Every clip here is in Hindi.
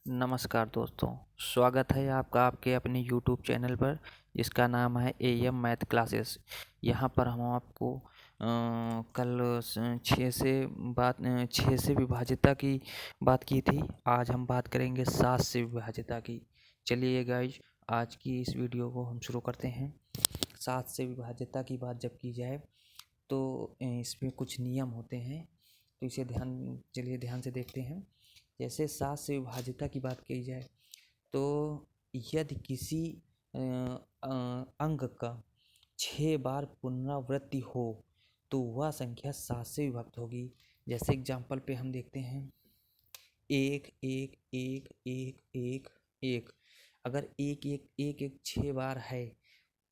नमस्कार दोस्तों, स्वागत है आपका आपके अपने यूट्यूब चैनल पर जिसका नाम है एएम मैथ क्लासेस। यहाँ पर हम आपको कल 6 से विभाज्यता की बात की थी। आज हम बात करेंगे 7 से विभाज्यता की। चलिए गाइज, आज की इस वीडियो को हम शुरू करते हैं। 7 से विभाज्यता की बात जब की जाए तो इसमें कुछ नियम होते हैं, तो इसे चलिए ध्यान से देखते हैं। जैसे 7 से विभाज्यता की बात की जाए तो यदि किसी अंक का 6 बार पुनरावृत्ति हो तो वह संख्या 7 से विभक्त होगी। जैसे एग्जाम्पल पे हम देखते हैं 1 1 1 1 1 1। अगर 1 1 1 1 6 बार है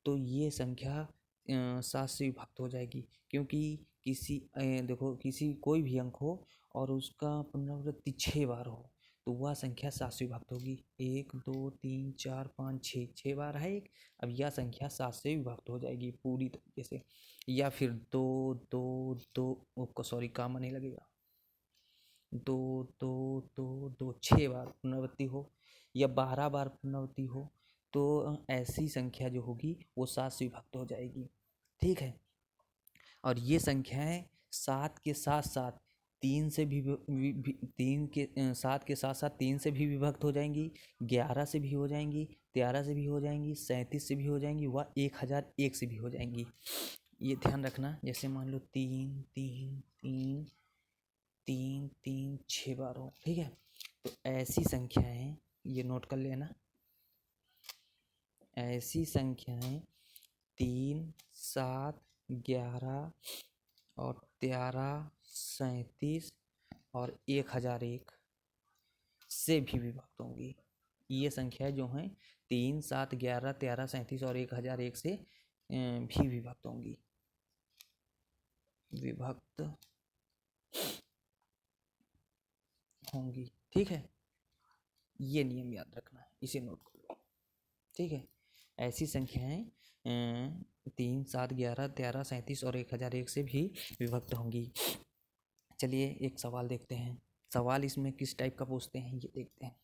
तो ये संख्या 7 से विभक्त हो जाएगी, क्योंकि देखो किसी कोई भी अंक हो और उसका पुनरावृत्ति 6 बार हो तो वह संख्या 7 से विभक्त होगी। 1 2 3 4 5 6 बार है एक, अब यह संख्या 7 से विभक्त हो जाएगी पूरी तरीके से। या फिर 2 2 2 सॉरी काम नहीं लगेगा, 2 2 2 2 6 बार पुनरावृत्ति हो या 12 बार पुनरावृत्ति हो तो ऐसी संख्या जो होगी वो 7 से विभक्त हो जाएगी। ठीक है, और ये संख्याएं 7 के साथ साथ 3 से भी 7 के साथ साथ 3 से भी विभक्त हो जाएंगी, 11 से भी हो जाएंगी, 13 से भी हो जाएंगी, 37 से भी हो जाएंगी, व 1001 से भी हो जाएंगी। ये ध्यान रखना। जैसे मान लो 3 3 3 3 3 6 बार हो, ठीक है, तो ऐसी संख्याएं ये नोट कर लेना। ऐसी संख्याएं 3 7 11 और 13 37 और 1001 से भी विभक्त होंगी। ये संख्याएं जो हैं 3 7 11 13 37 और 1001 से भी विभक्त होंगी, ठीक है। ये नियम याद रखना है, इसे नोट कर लो, ठीक है। ऐसी संख्याएं 3 7 11 13 37 और 1001 से भी विभक्त होंगी। चलिए एक सवाल देखते हैं। सवाल इसमें किस टाइप का पूछते हैं ये देखते हैं।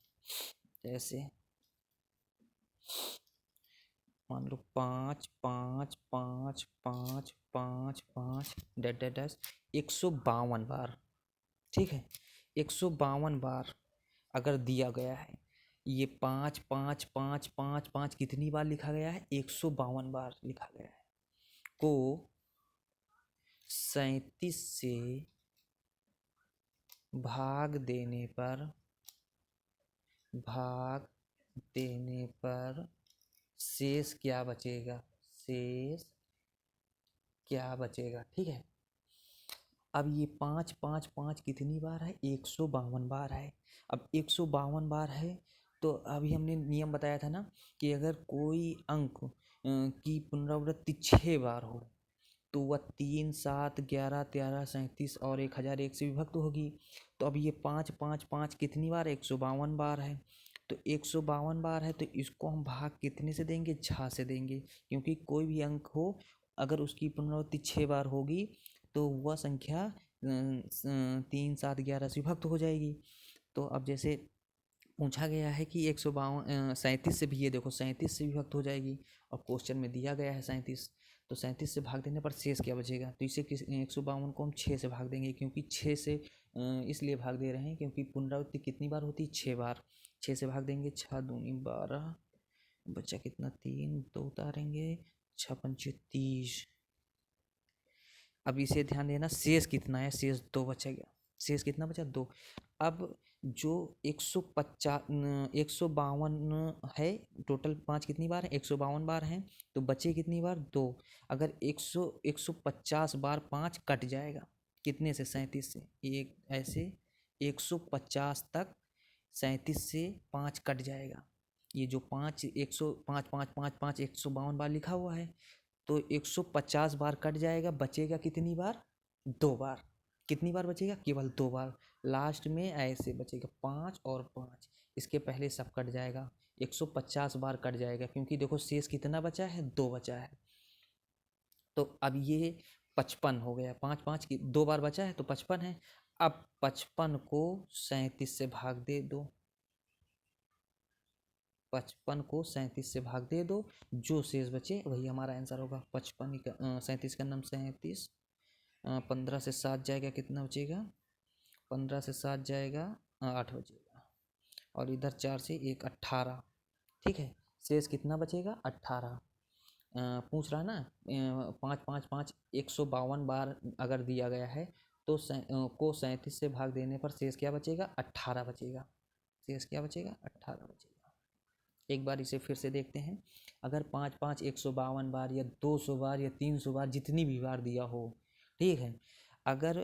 जैसे मान लो 5 5 5 5 5 5 डैश डैश डैश 152 बार, ठीक है। 152 बार अगर दिया गया है, ये 5 5 5 5 5 कितनी बार लिखा गया है? 152 बार लिखा गया है। को 37 से भाग देने पर शेष क्या बचेगा? ठीक है। अब ये 5 5 5 कितनी बार है? 152 बार है। अब 152 बार है तो अभी हमने नियम बताया था ना कि अगर कोई अंक की पुनरावृत्ति 6 बार हो तो वह 3 7 11 13 37 और 1001 से विभक्त होगी। तो अब ये 5 5 5 कितनी बार? 152 बार है। तो 152 बार है तो इसको हम भाग कितने से देंगे? 6 से देंगे, क्योंकि कोई भी अंक हो अगर उसकी पुनरावृत्ति 6 बार होगी तो वह संख्या 3 7 11 से विभक्त हो जाएगी। तो अब जैसे पूछा गया है कि 37 से भी, ये देखो 37 से विभक्त हो जाएगी और क्वेश्चन में दिया गया है 37, तो 37 से भाग देने पर शेष क्या बचेगा? तो इसे 152 को हम 6 से भाग देंगे, क्योंकि 6 से इसलिए भाग दे रहे हैं क्योंकि पुनरावृत्ति कितनी बार होती है? 6 बार। 6 से भाग देंगे, 6 दूनी 12, बचा कितना? 3 2 उतारेंगे, 6 पंचे 30। अब इसे ध्यान देना, शेष कितना है? शेष 2 बचेगा। शेष कितना बचा? 2। अब जो 152 है, टोटल 5 कितनी बार है? 152 बार हैं, तो बचे कितनी बार? 2। अगर 150 बार 5 कट जाएगा कितने से? 37 से। एक ऐसे 150 तक 37 से 5 कट जाएगा। ये जो 5 105 5 5 5 152 बार लिखा हुआ है तो 150 बार कट जाएगा, बचेगा कितनी बार? 2 बार। कितनी बार बचेगा? केवल 2 बार। लास्ट में ऐसे बचेगा 5 और 5, इसके पहले सब कट जाएगा। 150 बार कट जाएगा, क्योंकि देखो शेष कितना बचा है? 2 बचा है। तो अब ये 55 हो गया। 5 5 की 2 बार बचा है तो 55 है। अब 55 को 37 से भाग दे दो, 55 को 37 से भाग दे दो, जो शेष बचे वही हमारा आंसर होगा। 55 37 का नाम 37, 15 से 7 जाएगा, कितना बचेगा? 15 से 7 जाएगा 8 बचेगा, और इधर 4 से 1 18। ठीक है, शेष कितना बचेगा? 18। पूछ रहा ना 5 5 5 152 बार अगर दिया गया है तो को 37 से भाग देने पर शेष क्या बचेगा? 18 बचेगा। शेष क्या बचेगा? 18 बचेगा। एक बार इसे फिर से देखते हैं। अगर 5 5 152 बार या 200 बार या 300 बार जितनी भी बार दिया हो, ठीक है, अगर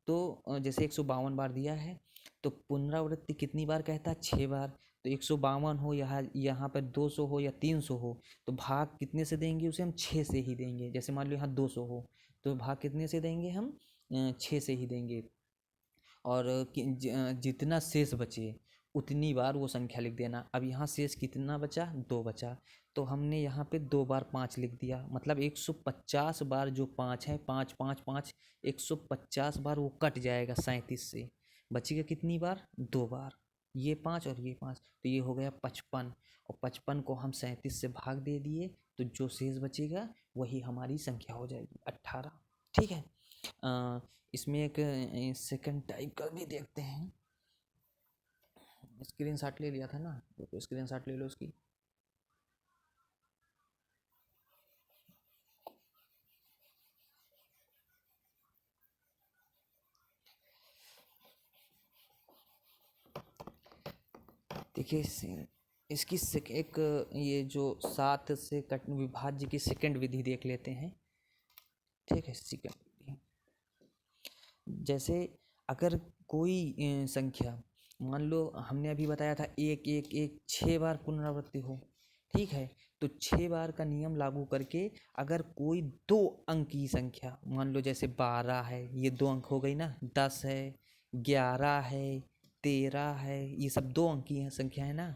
तो जैसे 152 बार दिया है तो पुनरावृत्ति कितनी बार कहता है? 6 बार। तो 152 हो यहाँ पर 200 हो या 300 हो तो भाग कितने से देंगे उसे? हम 6 से ही देंगे। जैसे मान लो यहाँ 200 हो तो भाग कितने से देंगे? हम 6 से ही देंगे। और जितना शेष बचे उतनी बार वो संख्या लिख देना। अब यहाँ शेष कितना बचा? 2 बचा, तो हमने यहाँ पे 2 बार 5 लिख दिया। मतलब 150 बार जो 5 है, 5 5 5 150 बार वो कट जाएगा 37 से। बचेगा कितनी बार? 2 बार। ये 5 और ये 5, तो ये हो गया 55। और 55 को हम 37 से भाग दे दिए तो जो शेष बचेगा वही हमारी संख्या हो जाएगी 18। ठीक है, इसमें एक सेकंड टाइप का भी देखते हैं। स्क्रीनशॉट ले लिया था ना, तो स्क्रीनशॉट ले लो उसकी। देखिए इसकी एक ये जो 7 से कट विभाज्य की सेकंड विधि देख लेते हैं। ठीक है, सेकंड विधि जैसे अगर कोई संख्या, मान लो हमने अभी बताया था 1 1 1 6 बार पुनरावृत्ति हो, ठीक है, तो 6 बार का नियम लागू करके अगर कोई 2 अंक की संख्या, मान लो जैसे 12 है, ये 2 अंक हो गई ना, 10 है, 11 है, 13 है, ये सब 2 अंक की संख्या है ना।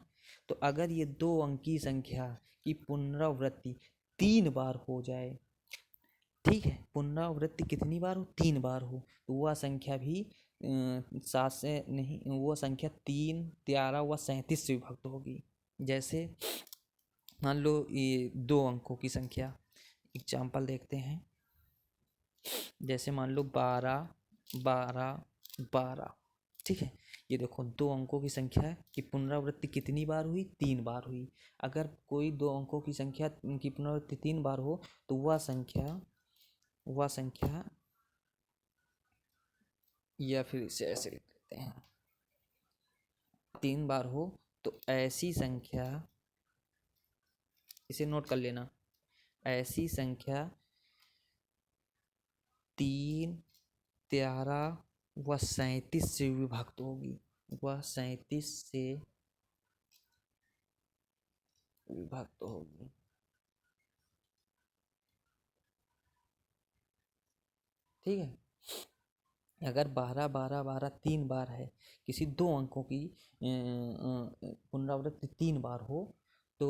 तो अगर ये 2 अंक की संख्या की पुनरावृत्ति 3 बार हो जाए, ठीक है, पुनरावृत्ति कितनी बार हो? 3 बार हो, तो वह संख्या भी 7 से नहीं, वह संख्या 3 13 व 37 से विभक्त होगी। जैसे मान लो ये 2 अंकों की संख्या, एग्जाम्पल देखते हैं। जैसे मान लो 12 12 12, ठीक है, ये देखो 2 अंकों की संख्या की पुनरावृत्ति कितनी बार हुई? 3 बार हुई। अगर कोई 2 अंकों की संख्या की पुनरावृत्ति 3 बार हो तो वह संख्या या फिर इसे ऐसे लिख देते हैं, 3 बार हो तो ऐसी संख्या, इसे नोट कर लेना, ऐसी संख्या 3 13 व 37 से विभक्त होगी। वह 37 से विभक्त होगी। ठीक है, अगर 12 12 12 3 बार है, किसी 2 अंकों की पुनरावृत्ति 3 बार हो तो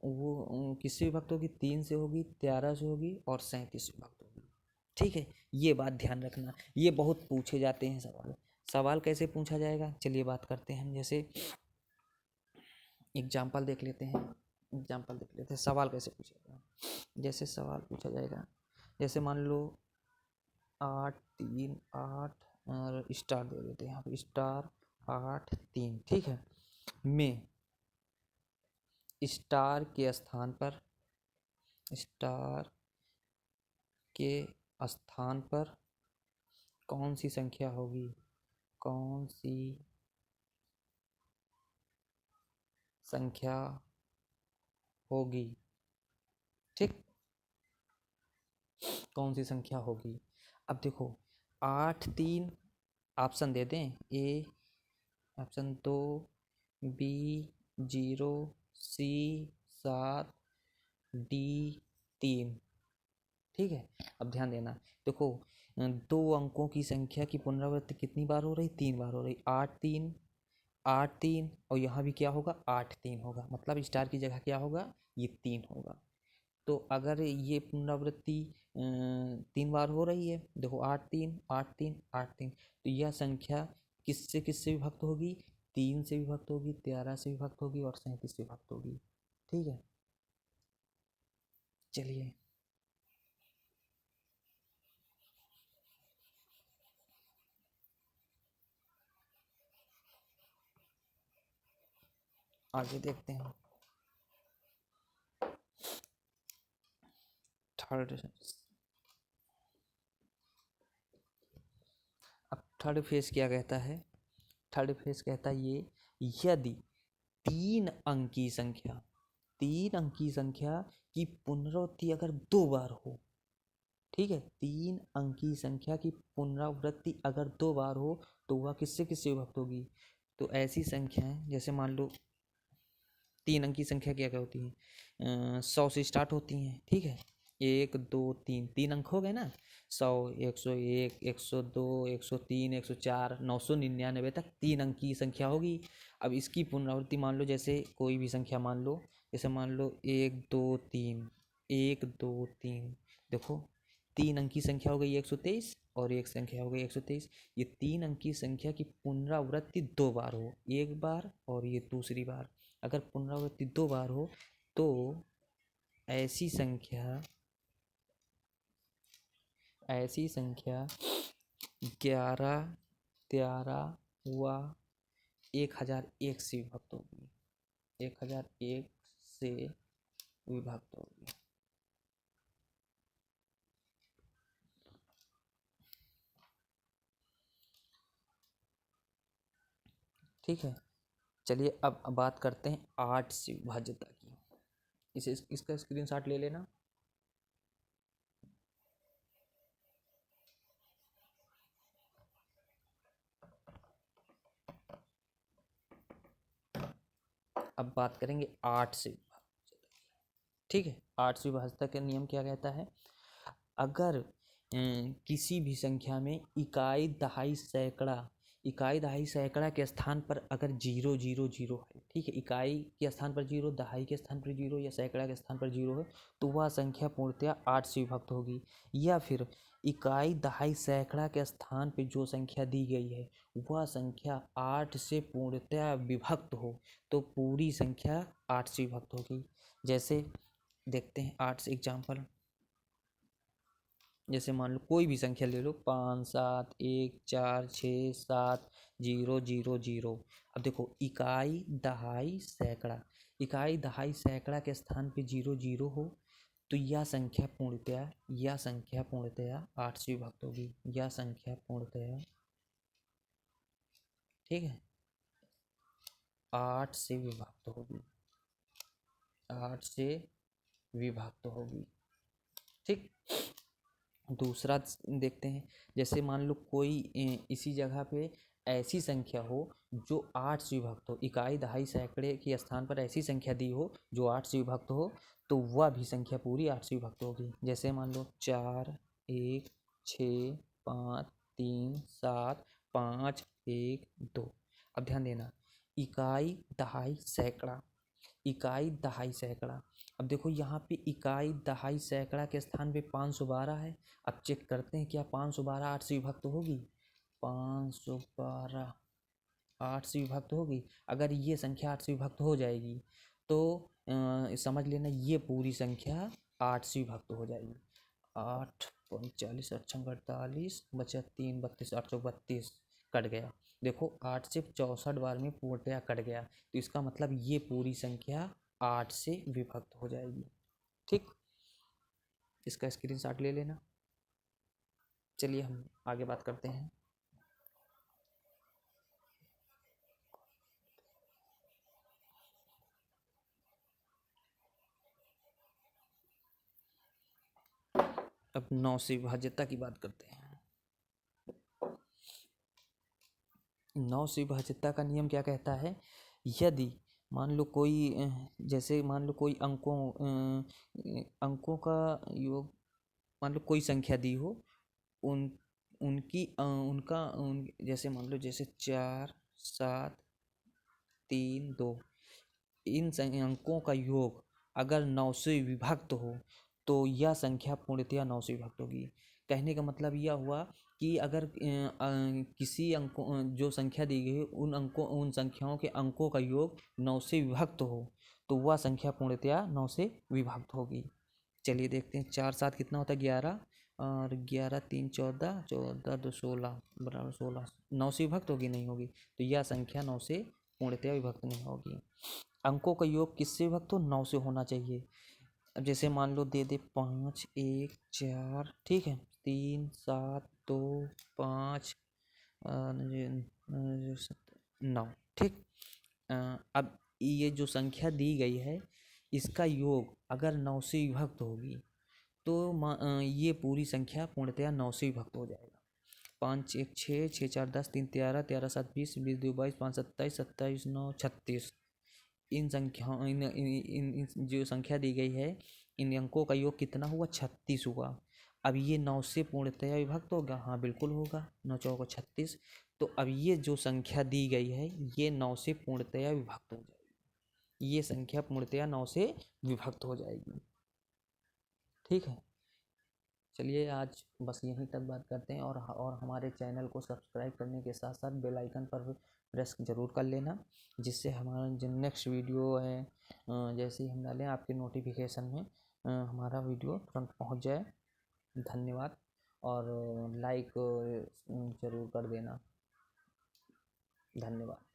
वो किससे विभक्त होगी? 3 से होगी, 13 से होगी और 37 से विभक्त होगी। ठीक है, ये बात ध्यान रखना, ये बहुत पूछे जाते हैं सवाल। सवाल कैसे पूछा जाएगा, चलिए बात करते हैं हम। जैसे एग्जाम्पल देख लेते हैं, सवाल कैसे पूछेगा। जैसे सवाल पूछा जाएगा, जैसे मान लो 8 3 8 और स्टार दे देते हैं यहाँ पे, स्टार 8 3, ठीक है, में स्टार के स्थान पर कौन सी संख्या होगी? कौन सी संख्या होगी? ठीक, कौन सी संख्या होगी? अब देखो 8 3, ऑप्शन दे दें, A option 2, B 0, C 7, D 3। ठीक है, अब ध्यान देना, देखो 2 अंकों की संख्या की पुनरावृत्ति कितनी बार हो रही? 3 बार हो रही। 8 3 8 3, और यहाँ भी क्या होगा? 8 3 होगा, मतलब स्टार की जगह क्या होगा? ये 3 होगा। तो अगर ये पुनरावृत्ति 3 बार हो रही है, देखो 8 3 8 3 8 3, तो यह संख्या किससे किससे विभक्त होगी? 3 से विभक्त होगी, 13 से विभक्त होगी और 37 से विभक्त होगी। ठीक है, चलिए आगे देखते हैं। थर्ड, अब थर्ड फेज क्या कहता है? थर्ड फेज कहता है ये, यदि 3 अंकी संख्या की पुनरावृत्ति अगर 2 बार हो, ठीक है, 3 अंकी संख्या की पुनरावृत्ति अगर 2 बार हो तो वह किससे किससे विभक्त होगी? तो ऐसी संख्याएं, जैसे मान लो 3 अंकी संख्या क्या क्या होती है, 100 से स्टार्ट होती हैं। ठीक है, 1 2 3, 3 अंक हो गए ना, 100, 101, 102, 103, 104, 999 तक 3 अंकी संख्या होगी। अब इसकी पुनरावृत्ति मान लो, जैसे कोई भी संख्या मान लो, जैसे मान लो 1 2 3, 1 2 3, देखो 3 अंकी संख्या हो गई 123 और एक संख्या हो गई 123। ये 3 अंकी संख्या की पुनरावृत्ति 2 बार हो, एक बार और ये दूसरी बार। अगर पुनरावृत्ति 2 बार हो तो ऐसी संख्या 11, 13 व 1001 से विभक्त होगी, 1001 से विभक्त होगी। ठीक है, चलिए अब बात करते हैं 8 से विभाज्यता की। इसका स्क्रीनशॉट ले लेना। अब बात करेंगे 8 से विभाज्यता की। ठीक है, 8 से विभाज्यता का नियम क्या कहता है? अगर किसी भी संख्या में इकाई दहाई सैकड़ा के स्थान पर अगर 000 है, ठीक है, इकाई के स्थान पर 0, दहाई के स्थान पर 0 या सैकड़ा के स्थान पर 0 है तो वह संख्या पूर्णतया 8 से विभक्त होगी। या फिर इकाई दहाई सैकड़ा के स्थान पर जो संख्या दी गई है वह संख्या 8 से पूर्णतया विभक्त हो तो पूरी संख्या 8 से विभक्त होगी। जैसे देखते हैं 8 से एग्जाम्पल, जैसे मान लो कोई भी संख्या ले लो, 5 7 1 4 6 7 0 0 0। अब देखो इकाई दहाई सैकड़ा के स्थान पे 0 0 हो तो यह संख्या पूर्णतया 8 से विभक्त होगी। यह संख्या पूर्णतया, ठीक है, 8 से विभक्त होगी, 8 से विभक्त होगी। ठीक, दूसरा देखते हैं, जैसे मान लो कोई इसी जगह पे ऐसी संख्या हो जो 8 से विभक्त हो, इकाई दहाई सैकड़े के स्थान पर ऐसी संख्या दी हो जो 8 से विभक्त हो तो वह भी संख्या पूरी 8 से विभक्त होगी। जैसे मान लो 4 1 6 5 3 7 5 1 2। अब ध्यान देना, इकाई दहाई सैकड़ा। अब देखो यहाँ पे इकाई दहाई सैकड़ा के स्थान पे 512 है। अब चेक करते हैं क्या 512 8 से विभक्त होगी? 512 8 से विभक्त होगी। अगर ये संख्या 8 से विभक्त हो जाएगी तो समझ लेना ये पूरी संख्या 8 से विभक्त हो जाएगी। 8 45 8 48 बचा 3 32 832 कट गया। देखो 8 से 64 बार में पूर्णतया कट गया तो इसका मतलब ये पूरी संख्या 8 से विभक्त हो जाएगी। ठीक, इसका स्क्रीनशॉट ले लेना। चलिए हम आगे बात करते हैं। अब 9 से विभाज्यता की बात करते हैं। 9 से विभाज्यता का नियम क्या कहता है? यदि मान लो कोई जैसे मान लो कोई अंकों का योग, मान लो कोई संख्या दी हो, उन उनकी उनका जैसे मान लो जैसे 4 7 3 2, इन अंकों का योग अगर 9 से विभक्त हो तो यह संख्या पूर्णतया 9 से विभक्त होगी। कहने का मतलब यह हुआ कि अगर किसी अंकों जो संख्या दी गई है उन संख्याओं के अंकों का योग 9 से विभक्त हो तो वह संख्या पूर्णतया 9 से विभक्त होगी। चलिए देखते हैं 4 7 कितना होता है 11 और 11 3 14 14 2 16 बराबर 16 9 से विभक्त होगी नहीं होगी तो यह संख्या 9 से पूर्णतया विभक्त नहीं होगी। अंकों का योग किससे विभक्त हो 9 से होना चाहिए। अब जैसे मान लो दे दे 5 1 4 ठीक है 3 7 2 5 9 ठीक। अब ये जो संख्या दी गई है इसका योग अगर 9 से विभक्त होगी तो ये पूरी संख्या पूर्णतया 9 से विभक्त हो जाएगा। 5 1 6 6 4 10 3 13 13 7 20 20 2 22 5 27 27 9 36 इन संख्याओं इन जो संख्या दी गई है इन अंकों का योग कितना हुआ 36 हुआ। अब ये 9 से पूर्णतया विभक्त होगा हाँ बिल्कुल होगा 9 चौको 36। तो अब ये जो संख्या दी गई है ये 9 से पूर्णतया विभक्त हो जाएगी। ये संख्या पूर्णतया 9 से विभक्त हो जाएगी। ठीक है चलिए आज बस यहीं तक बात करते हैं और हमारे चैनल को सब्सक्राइब करने के साथ साथ बेल आइकन पर प्रेस जरूर कर लेना जिससे हमारा जो नेक्स्ट वीडियो है जैसे ही हम डालें आपके नोटिफिकेशन में हमारा वीडियो तुरंत पहुंच जाए। धन्यवाद और लाइक जरूर कर देना। धन्यवाद।